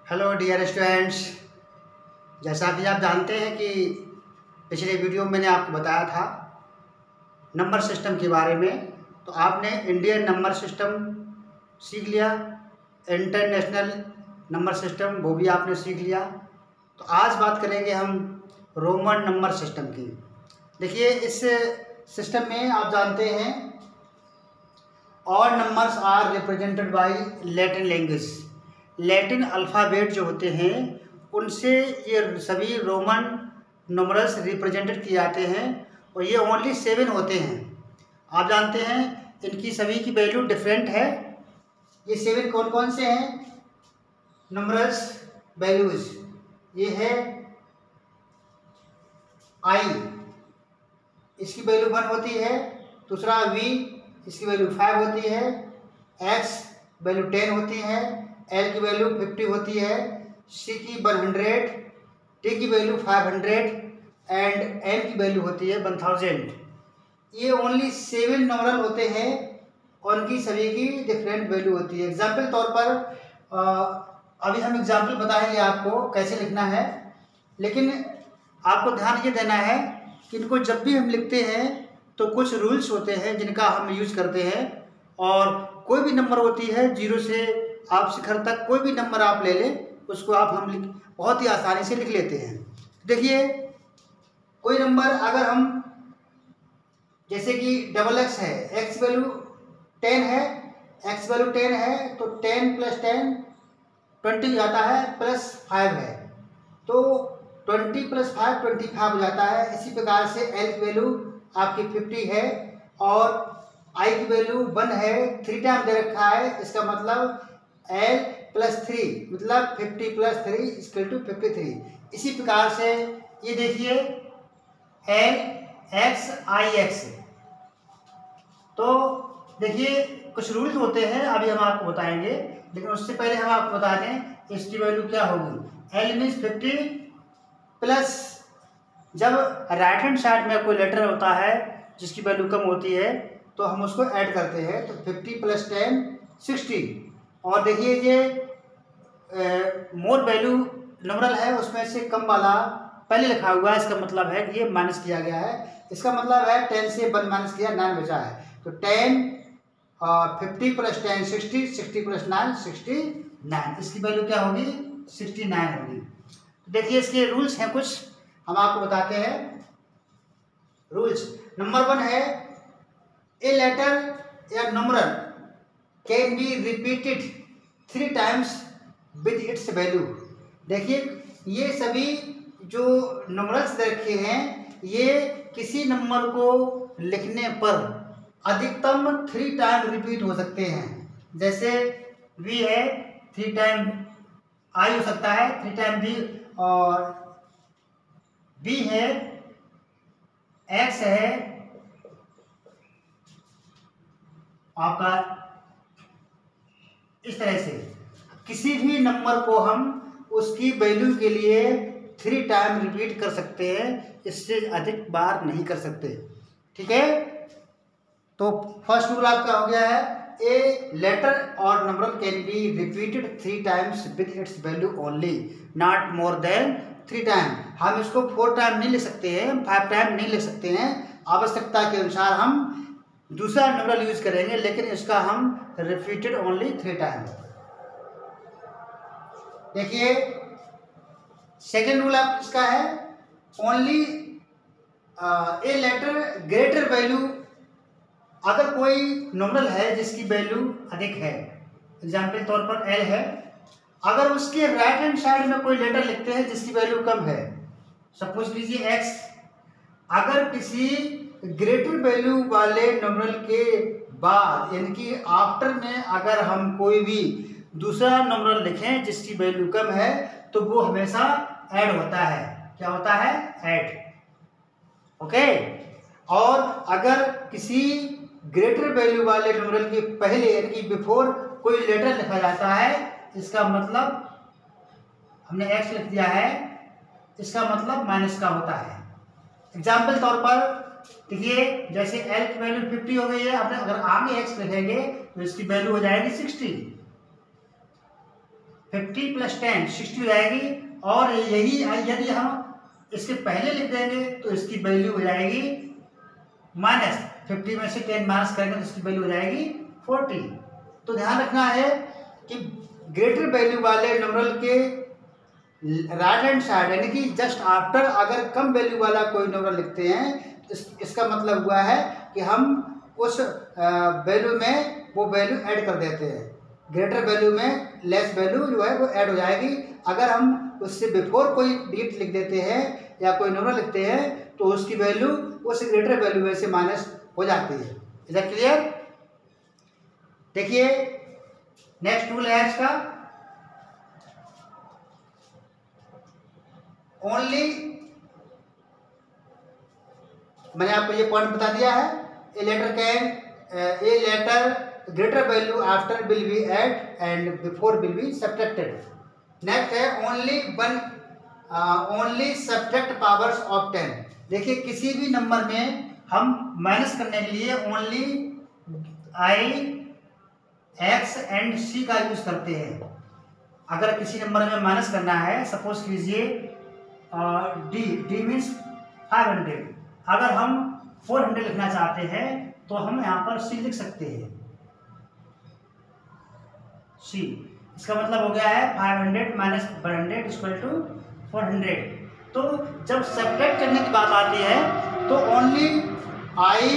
Hello dear students. जैसा कि आप जानते हैं कि पिछले वीडियो में मैंने आपको बताया था नंबर सिस्टम के बारे में, तो आपने इंडियन नंबर सिस्टम सीख लिया, इंटरनेशनल नंबर सिस्टम वो भी आपने सीख लिया। तो आज बात करेंगे हम रोमन नंबर सिस्टम की। देखिए, इस सिस्टम में आप जानते हैं all numbers are represented by Latin language. Latin alphabet जो होते हैं उनसे ये सभी रोमन नंबर्स रिप्रेजेंटेड किए जाते हैं और ये ओनली 7 होते हैं। आप जानते हैं इनकी सभी की वैल्यू डिफरेंट है। ये 7 कौन कौन से हैं नंबर्स वैल्यूज? ये है आई, इसकी वैल्यू 1 होती है। दूसरा वी, इसकी वैल्यू 5 होती है। एक्स वैल्यू 10 होती है। एल की वैल्यू 50 होती है। सी की 100, टी की वैल्यू 500 एंड एल की वैल्यू होती है 1000। ये ओनली 7 नंबर होते हैं और उनकी सभी की डिफरेंट वैल्यू होती है। एग्जाम्पल तौर पर अभी हम एग्जाम्पल बताएंगे आपको कैसे लिखना है, लेकिन आपको ध्यान ये देना है कि इनको जब भी हम लिखते हैं तो कुछ रूल्स होते हैं जिनका हम यूज करते हैं। और कोई भी नंबर होती है 0 से आप शिखर तक, कोई भी नंबर आप ले लें उसको हम बहुत ही आसानी से लिख लेते हैं। देखिए, कोई नंबर अगर हम जैसे कि XX है, एक्स वैल्यू 10 है, एक्स वैल्यू 10 है तो 10 + 10 20 जाता है, +5 है तो 20 + 5 25 हो जाता है। इसी प्रकार से एल की वैल्यू आपकी 50 है और आई की वैल्यू 1 है, 3 टाइम दे रखा है। इसका मतलब L + 3 मतलब 50 + 3 = 53। इसी प्रकार से ये देखिए LXIX। तो देखिए कुछ रूल्स होते हैं, अभी हम आपको बताएंगे, लेकिन उससे पहले हम आपको बता दें इसकी वैल्यू क्या होगी। L मीन्स 50 प्लस, जब राइट हैंड साइड में कोई लेटर होता है जिसकी वैल्यू कम होती है तो हम उसको ऐड करते हैं, तो 50 + 10 60। और देखिए ये मोर वैल्यू नंबरल है, उसमें से कम वाला पहले लिखा हुआ है, इसका मतलब है कि ये माइनस किया गया है। इसका मतलब है 10 से 1 माइनस किया, 9 बचा है, तो 10 50 + 10 60, 60 + 9 69। इसकी वैल्यू क्या होगी? 69 होगी। देखिए इसके रूल्स हैं, कुछ हम आपको बताते हैं। रूल्स नंबर 1 है ए लेटर या numeral can be repeated 3 times with its value. देखिए ये सभी जो नंबर्स रखे हैं ये किसी नंबर को लिखने पर अधिकतम 3 टाइम रिपीट हो सकते हैं। जैसे V है 3 टाइम I हो सकता है, 3 टाइम V, और B है, X है आपका। इस तरह से किसी भी नंबर को हम उसकी वैल्यू के लिए 3 टाइम रिपीट कर सकते हैं, इससे अधिक बार नहीं कर सकते। ठीक है, तो फर्स्ट रूल आपका हो गया है ए लेटर और number can be repeated 3 times with its value only, not more than 3 time. हम इसको 4 टाइम नहीं लिख सकते हैं, 5 टाइम नहीं लिख सकते हैं। आवश्यकता के अनुसार हम दूसरा नंबर यूज करेंगे, लेकिन इसका हम रिपीटेड ओनली 3 टाइम। देखिए सेकेंड रूल आप इसका है only a letter greater value. अगर कोई नंबर है जिसकी वैल्यू अधिक है, एग्जाम्पल तौर पर L है, अगर उसके राइट हैंड साइड में कोई लेटर लिखते हैं जिसकी वैल्यू कम है, सपोज कीजिए X, अगर किसी ग्रेटर वैल्यू वाले नंबर के बाद यानी कि आफ्टर में अगर हम कोई भी दूसरा नंबर लिखें जिसकी वैल्यू कम है तो वो हमेशा ऐड होता है। क्या होता है? ऐड। ओके। और अगर किसी ग्रेटर वैल्यू वाले नंबर के पहले यानी कि बिफोर कोई लेटर लिखा जाता है, इसका मतलब हमने X लिख दिया है, इसका मतलब माइनस का होता है। एग्जाम्पल तौर पर देखिए, जैसे L की वैल्यू 50 हो गई है, अगर आगे X लिखेंगे तो इसकी वैल्यू हो जाएगी 60। 50 + 10 60 हो जाएगी। और यही यदि हम इसके पहले लिख देंगे तो इसकी वैल्यू हो जाएगी -50 में से 10 माइनस करेंगे तो इसकी वैल्यू हो जाएगी 40। तो ध्यान रखना है कि ग्रेटर वैल्यू वाले न्यूमरल के राइट हैंड साइड यानी कि जस्ट आफ्टर अगर कम वैल्यू वाला कोई न्यूमरल लिखते हैं तो इसका मतलब हुआ है कि हम उस वैल्यू में वो वैल्यू ऐड कर देते हैं। ग्रेटर वैल्यू में लेस वैल्यू जो है वो ऐड हो जाएगी। अगर हम उससे बिफोर कोई डिजिट लिख देते हैं या कोई न्यूमरल लिखते हैं तो उसकी वैल्यू उस ग्रेटर वैल्यू में से माइनस हो जाती है। Is that clear? देखिए नेक्स्ट रूल है इसका, ओनली, मैंने आपको ये पॉइंट बता दिया है, a letter greater value after will be add and before will be subtracted. Next है ओनली सब्ट्रैक्ट पावर्स ऑफ 10। देखिए किसी भी नंबर में हम माइनस करने के लिए ओनली आई, एक्स एंड सी का यूज करते हैं। अगर किसी नंबर में माइनस करना है, सपोज कीजिए डी मीन्स 500, अगर हम 400 लिखना चाहते हैं तो हम यहाँ पर सी लिख सकते हैं। सी इसका मतलब हो गया है 500 माइनस 100 इक्वल टू 400। तो जब सब्ट्रैक्ट करने की बात आती है तो ओनली आई,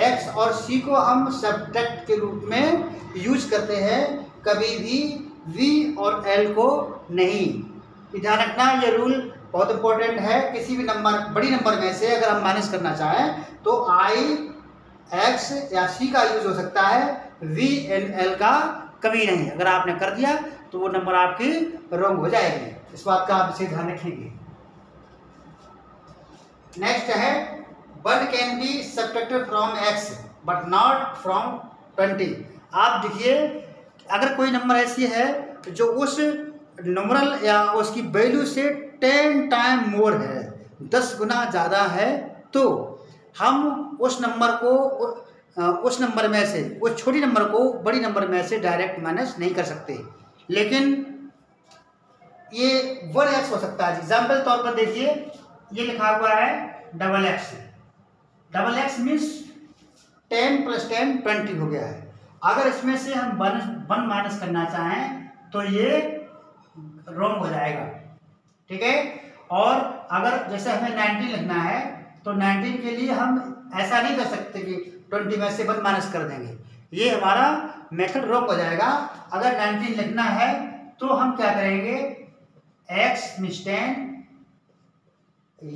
एक्स और सी को हम सब्ट्रैक्ट के रूप में यूज करते हैं, कभी भी वी और एल को नहीं। ध्यान रखना, ये रूल बहुत इंपॉर्टेंट है। किसी भी नंबर, बड़ी नंबर में से अगर हम माइनस करना चाहें तो आई, एक्स या सी का यूज हो सकता है, वी एंड एल का कभी नहीं। अगर आपने कर दिया तो वो नंबर आपकी रॉन्ग हो जाएगी। इस बात का आप इसे ध्यान रखेंगे। नेक्स्ट है 1 can be subtracted from x but not from 20। आप देखिए अगर कोई नंबर ऐसी है जो उस न्यूमरल या उसकी वैल्यू से 10 टाइम मोर है, 10 गुना ज़्यादा है, तो हम उस नंबर को उस नंबर में से, उस छोटी नंबर को बड़ी नंबर में से डायरेक्ट माइनस नहीं कर सकते। लेकिन ये 1x हो सकता है। एग्जाम्पल तौर पर देखिए, ये लिखा हुआ है XX। XX मीन्स 10 + 10 20 हो गया है। अगर इसमें से हम 1 माइनस करना चाहें तो ये रॉन्ग हो जाएगा, ठीक है। और अगर जैसे हमें 19 लिखना है तो 19 के लिए हम ऐसा नहीं कर सकते कि 20 में से 1 माइनस कर देंगे, ये हमारा मेथड रॉन्ग हो जाएगा। अगर 19 लिखना है तो हम क्या करेंगे, x मीन्स 10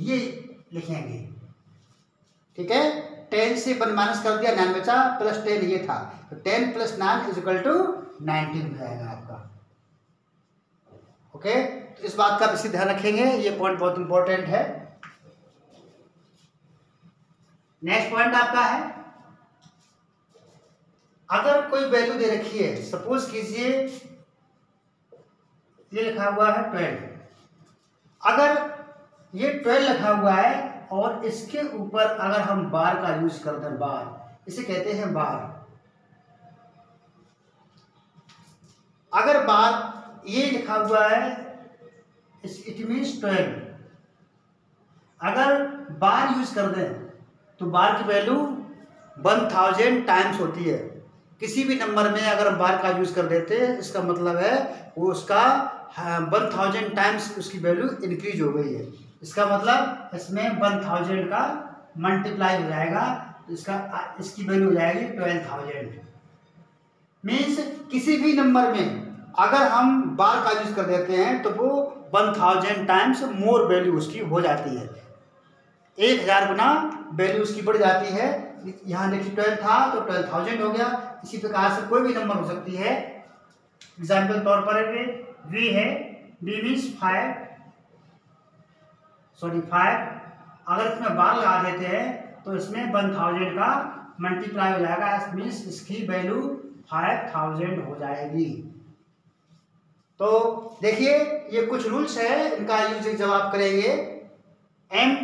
ये लिखेंगे, ठीक है। 10 से 1 माइनस कर दिया, 9 बचा, प्लस 10 ये था, तो 10 + 9 = 19 हो जाएगा आपका। ओके, तो इस बात का विशेष ध्यान रखेंगे, ये पॉइंट बहुत इंपॉर्टेंट है। नेक्स्ट पॉइंट आपका है, अगर कोई वैल्यू दे रखी है, सपोज कीजिए ये लिखा हुआ है 12। अगर ये 12 लिखा हुआ है और इसके ऊपर अगर हम बार का यूज कर दें, बार, इसे कहते हैं बार। अगर बार ये लिखा हुआ है इट मीन्स 12, अगर बार यूज कर दें तो बार की वैल्यू 1000 टाइम्स होती है। किसी भी नंबर में अगर हम बार का यूज कर देते हैं, इसका मतलब है वो उसका 1000 टाइम्स उसकी वैल्यू इंक्रीज हो गई है। इसका मतलब इसमें 1000 का मल्टीप्लाई हो जाएगा, इसकी वैल्यू हो जाएगी 12000। मीन्स किसी भी नंबर में अगर हम बार का यूज कर देते हैं तो वो 1000 टाइम्स मोर वैल्यू उसकी हो जाती है, 1000 गुना वैल्यू उसकी बढ़ जाती है। यहाँ देखिए 12 था तो 12000 हो गया। इसी प्रकार से कोई भी नंबर हो सकती है। एग्जाम्पल तौर पर v है, v मीन्स 5, अगर इसमें बार लगा देते हैं तो इसमें 1000 का मल्टीप्लाई हो जाएगा, मीन्स इसकी वैल्यू 5000 हो जाएगी। तो देखिए ये कुछ रूल्स है, इनका यूज जब आप करेंगे, m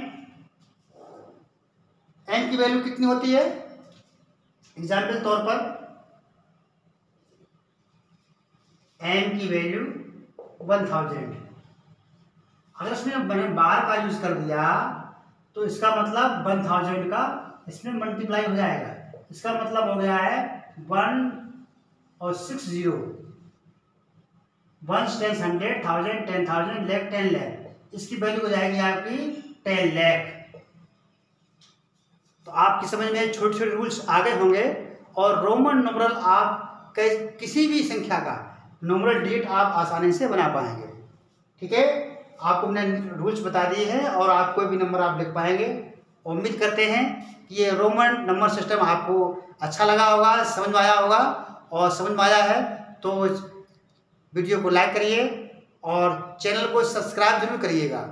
की वैल्यू कितनी होती है, एग्जाम्पल तौर पर m की वैल्यू 1000। अगर इसमें मैंने बार का यूज कर दिया तो इसका मतलब 1000 का इसमें मल्टीप्लाई हो जाएगा। इसका मतलब हो गया है 1 और 6 0, 1 10 100 1000 10,000 लाख 10 लाख, इसकी वैल्यू हो जाएगी आपकी 10 लाख। तो आपकी समझ में छोटे छोटे रूल्स आ गए होंगे। और रोमन न्यूमेरल आप किसी भी संख्या का न्यूमेरल डिजिट आप आसानी से बना पाएंगे। ठीक है, आपको मैंने रूल्स बता दिए हैं और आप कोई भी नंबर आप लिख पाएंगे। उम्मीद करते हैं कि ये रोमन नंबर सिस्टम आपको अच्छा लगा होगा, समझ में आया होगा। और समझ में आया है तो वीडियो को लाइक करिए और चैनल को सब्सक्राइब जरूर करिएगा।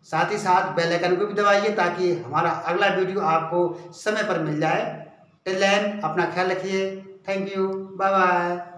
साथ ही साथ बेल आइकन को भी दबाइए ताकि हमारा अगला वीडियो आपको समय पर मिल जाए। टिल देन अपना ख्याल रखिए। Thank you, bye bye.